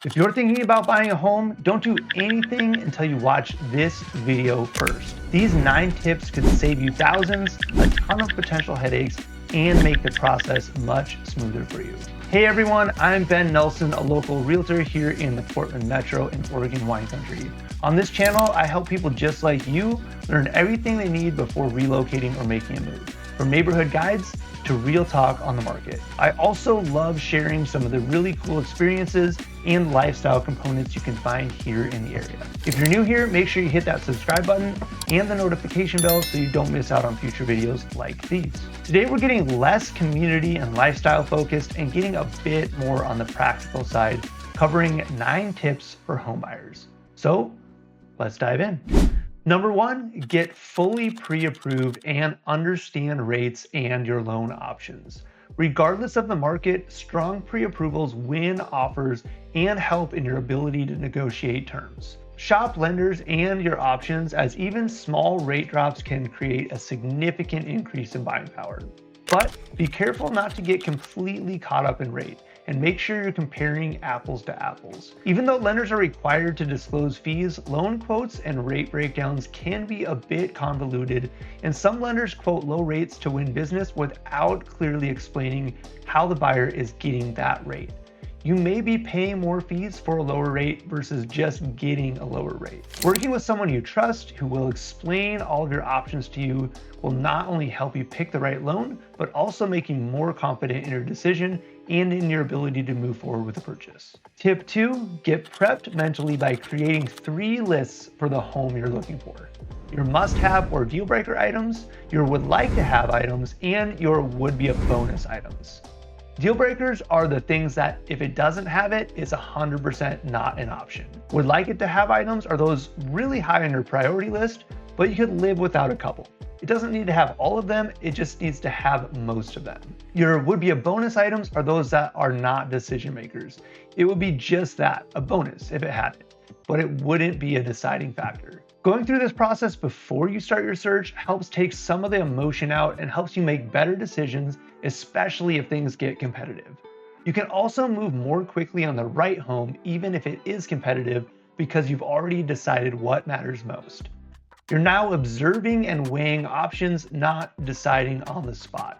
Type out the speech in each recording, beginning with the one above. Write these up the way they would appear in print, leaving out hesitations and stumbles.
If you're thinking about buying a home, don't do anything until you watch this video first. These 9 tips could save you thousands, a ton of potential headaches, and make the process much smoother for you. Hey everyone, I'm Ben Nelson, a local realtor here in the Portland Metro in Oregon wine country. On this channel, I help people just like you learn everything they need before relocating or making a move, from neighborhood guides to real talk on the market. I also love sharing some of the really cool experiences and lifestyle components you can find here in the area. If you're new here, make sure you hit that subscribe button and the notification bell so you don't miss out on future videos like these. Today we're getting less community and lifestyle focused and getting a bit more on the practical side, covering 9 tips for homebuyers. So let's dive in. Number 1, get fully pre-approved and understand rates and your loan options. Regardless of the market, strong pre-approvals win offers and help in your ability to negotiate terms. Shop lenders and your options, as even small rate drops can create a significant increase in buying power. But be careful not to get completely caught up in rate, and make sure you're comparing apples to apples. Even though lenders are required to disclose fees, loan quotes and rate breakdowns can be a bit convoluted, and some lenders quote low rates to win business without clearly explaining how the buyer is getting that rate. You may be paying more fees for a lower rate versus just getting a lower rate. Working with someone you trust who will explain all of your options to you will not only help you pick the right loan, but also make you more confident in your decision and in your ability to move forward with the purchase. Tip 2, get prepped mentally by creating 3 lists for the home you're looking for. Your must-have or deal breaker items, your would like to have items, and your would be a bonus items. Deal breakers are the things that if it doesn't have it, it's 100% not an option. Would like it to have items are those really high on your priority list, but you could live without a couple. It doesn't need to have all of them, it just needs to have most of them. Your would be a bonus items are those that are not decision makers. It would be just that, a bonus if it had it, but it wouldn't be a deciding factor. Going through this process before you start your search helps take some of the emotion out and helps you make better decisions, especially if things get competitive. You can also move more quickly on the right home even if it is competitive because you've already decided what matters most. You're now observing and weighing options, not deciding on the spot.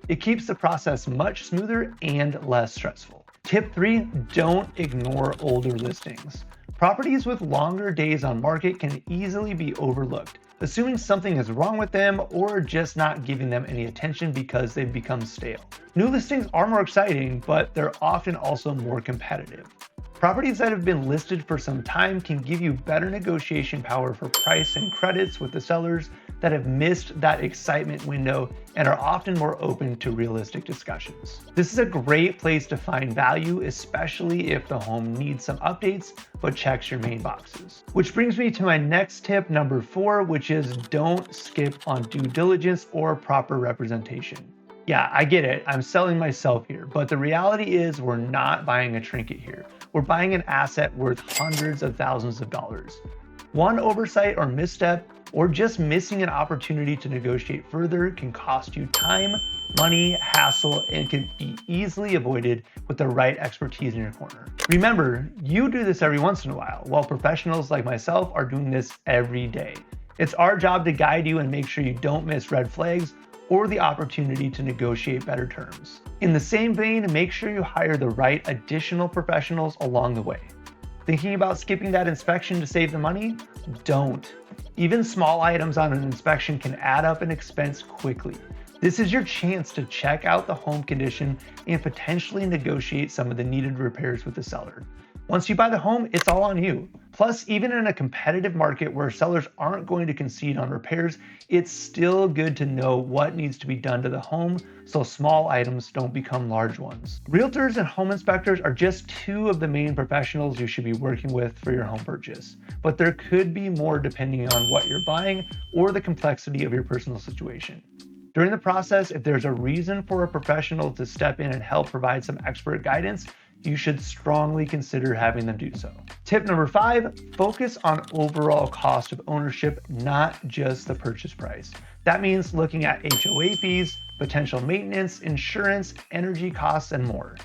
It keeps the process much smoother and less stressful. Tip 3, don't ignore older listings. Properties with longer days on market can easily be overlooked, assuming something is wrong with them or just not giving them any attention because they've become stale. New listings are more exciting, but they're often also more competitive. Properties that have been listed for some time can give you better negotiation power for price and credits with the sellers that have missed that excitement window and are often more open to realistic discussions. This is a great place to find value, especially if the home needs some updates but checks your main boxes. Which brings me to my next tip, number 4, which is don't skip on due diligence or proper representation. Yeah, I get it, I'm selling myself here, but the reality is we're not buying a trinket here. We're buying an asset worth hundreds of thousands of dollars. One oversight or misstep, or just missing an opportunity to negotiate further can cost you time, money, hassle, and can be easily avoided with the right expertise in your corner. Remember, you do this every once in a while professionals like myself are doing this every day. It's our job to guide you and make sure you don't miss red flags or the opportunity to negotiate better terms. In the same vein, make sure you hire the right additional professionals along the way. Thinking about skipping that inspection to save the money? Don't. Even small items on an inspection can add up in expense quickly. This is your chance to check out the home condition and potentially negotiate some of the needed repairs with the seller. Once you buy the home, it's all on you. Plus, even in a competitive market where sellers aren't going to concede on repairs, it's still good to know what needs to be done to the home so small items don't become large ones. Realtors and home inspectors are just 2 of the main professionals you should be working with for your home purchase, but there could be more depending on what you're buying or the complexity of your personal situation. During the process, if there's a reason for a professional to step in and help provide some expert guidance, you should strongly consider having them do so. Tip number 5, focus on overall cost of ownership, not just the purchase price. That means looking at HOA fees, potential maintenance, insurance, energy costs, and more.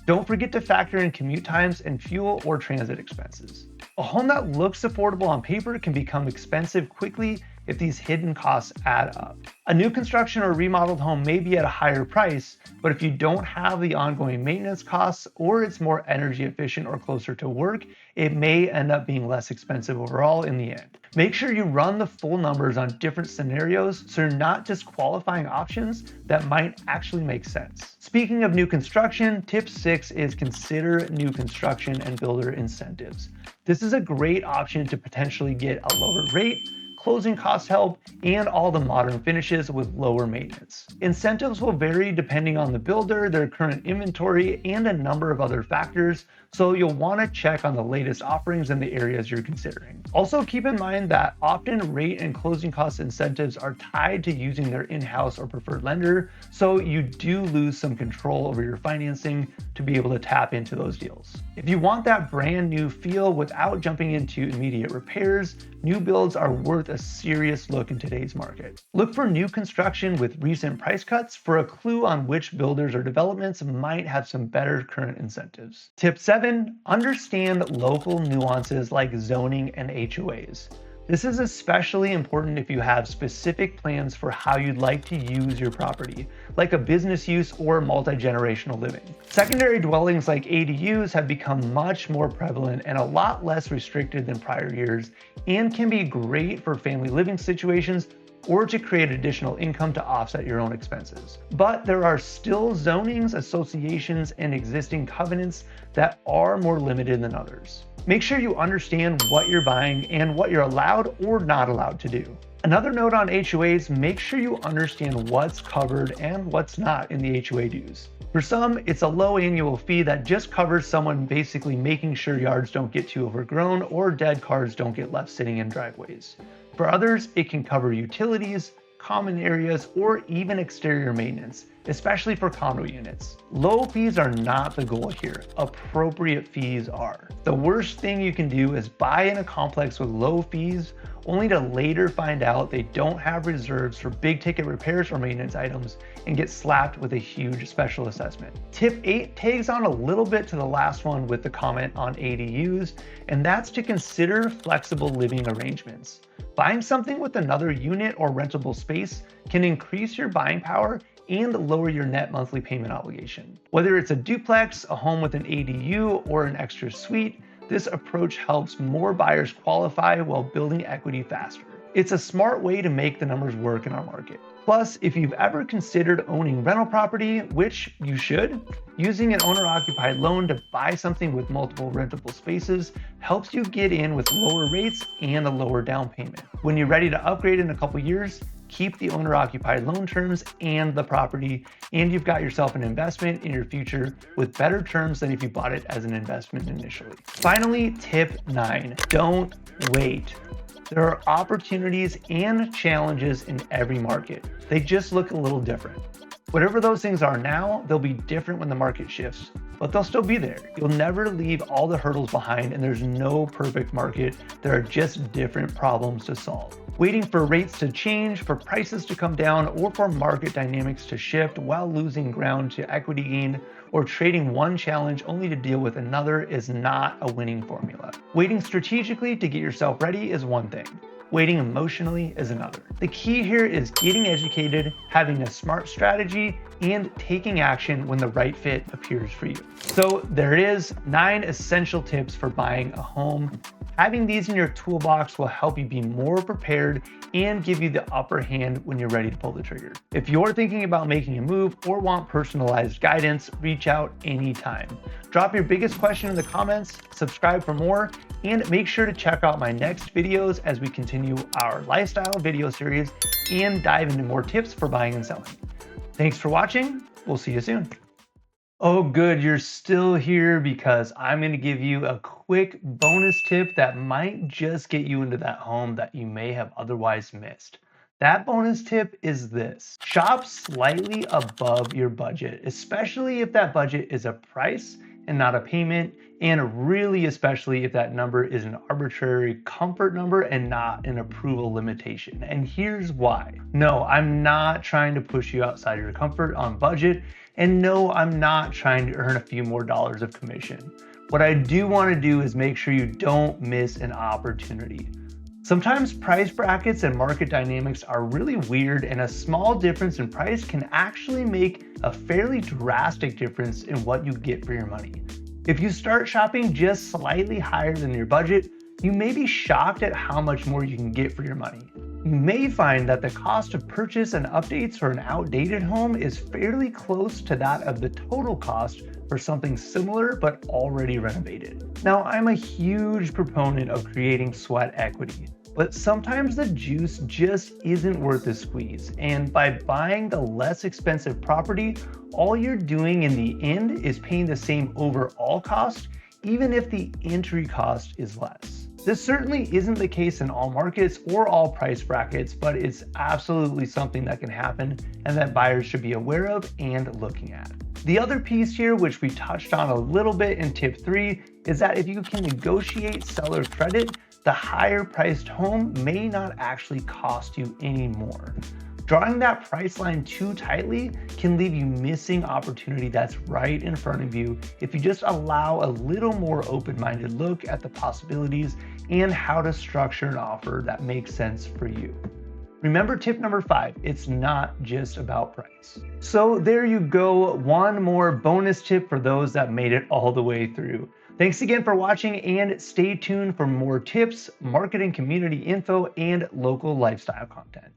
Don't forget to factor in commute times and fuel or transit expenses. A home that looks affordable on paper can become expensive quickly if these hidden costs add up. A new construction or remodeled home may be at a higher price, but if you don't have the ongoing maintenance costs or it's more energy efficient or closer to work, it may end up being less expensive overall in the end. Make sure you run the full numbers on different scenarios so you're not disqualifying options that might actually make sense. Speaking of new construction, tip 6 is consider new construction and builder incentives. This is a great option to potentially get a lower rate, closing cost help, and all the modern finishes with lower maintenance. Incentives will vary depending on the builder, their current inventory, and a number of other factors, so you'll want to check on the latest offerings in the areas you're considering. Also keep in mind that often rate and closing cost incentives are tied to using their in-house or preferred lender, so you do lose some control over your financing to be able to tap into those deals. If you want that brand new feel without jumping into immediate repairs, new builds are worth a serious look in today's market. Look for new construction with recent price cuts for a clue on which builders or developments might have some better current incentives. Tip 7, understand local nuances like zoning and HOAs. This is especially important if you have specific plans for how you'd like to use your property, like a business use or multi-generational living. Secondary dwellings like ADUs have become much more prevalent and a lot less restricted than prior years, and can be great for family living situations or to create additional income to offset your own expenses. But there are still zonings, associations, and existing covenants that are more limited than others. Make sure you understand what you're buying and what you're allowed or not allowed to do. Another note on HOAs, make sure you understand what's covered and what's not in the HOA dues. For some, it's a low annual fee that just covers someone basically making sure yards don't get too overgrown or dead cars don't get left sitting in driveways. For others, it can cover utilities, common areas, or even exterior maintenance, especially for condo units. Low fees are not the goal here. Appropriate fees are. The worst thing you can do is buy in a complex with low fees, only to later find out they don't have reserves for big ticket repairs or maintenance items and get slapped with a huge special assessment. Tip 8 tags on a little bit to the last one with the comment on ADUs, and that's to consider flexible living arrangements. Buying something with another unit or rentable space can increase your buying power and lower your net monthly payment obligation. Whether it's a duplex, a home with an ADU, or an extra suite, this approach helps more buyers qualify while building equity faster. It's a smart way to make the numbers work in our market. Plus, if you've ever considered owning rental property, which you should, using an owner-occupied loan to buy something with multiple rentable spaces helps you get in with lower rates and a lower down payment. When you're ready to upgrade in a couple years, keep the owner-occupied loan terms and the property, and you've got yourself an investment in your future with better terms than if you bought it as an investment initially. Finally, tip 9, don't wait. There are opportunities and challenges in every market. They just look a little different. Whatever those things are now, they'll be different when the market shifts, but they'll still be there. You'll never leave all the hurdles behind, and there's no perfect market. There are just different problems to solve. Waiting for rates to change, for prices to come down, or for market dynamics to shift while losing ground to equity gain, or trading one challenge only to deal with another is not a winning formula. Waiting strategically to get yourself ready is one thing. Waiting emotionally is another. The key here is getting educated, having a smart strategy, and taking action when the right fit appears for you. So there it is, 9 essential tips for buying a home. Having these in your toolbox will help you be more prepared and give you the upper hand when you're ready to pull the trigger. If you're thinking about making a move or want personalized guidance, reach out anytime. Drop your biggest question in the comments, subscribe for more, and make sure to check out my next videos as we continue our lifestyle video series and dive into more tips for buying and selling. Thanks for watching. We'll see you soon. Oh, good, you're still here because I'm going to give you a quick bonus tip that might just get you into that home that you may have otherwise missed. That bonus tip is this: shop slightly above your budget, especially if that budget is a price and not a payment, and really especially if that number is an arbitrary comfort number and not an approval limitation. And here's why. No, I'm not trying to push you outside your comfort on budget, and no, I'm not trying to earn a few more dollars of commission. What I do want to do is make sure you don't miss an opportunity. Sometimes price brackets and market dynamics are really weird, and a small difference in price can actually make a fairly drastic difference in what you get for your money. If you start shopping just slightly higher than your budget, you may be shocked at how much more you can get for your money. You may find that the cost of purchase and updates for an outdated home is fairly close to that of the total cost for something similar but already renovated. Now, I'm a huge proponent of creating sweat equity, but sometimes the juice just isn't worth the squeeze. And by buying the less expensive property, all you're doing in the end is paying the same overall cost, even if the entry cost is less. This certainly isn't the case in all markets or all price brackets, but it's absolutely something that can happen and that buyers should be aware of and looking at. The other piece here, which we touched on a little bit in tip 3, is that if you can negotiate seller credit, the higher priced home may not actually cost you any more. Drawing that price line too tightly can leave you missing opportunity that's right in front of you if you just allow a little more open-minded look at the possibilities and how to structure an offer that makes sense for you. Remember tip number 5, it's not just about price. So there you go, one more bonus tip for those that made it all the way through. Thanks again for watching, and stay tuned for more tips, marketing community info, and local lifestyle content.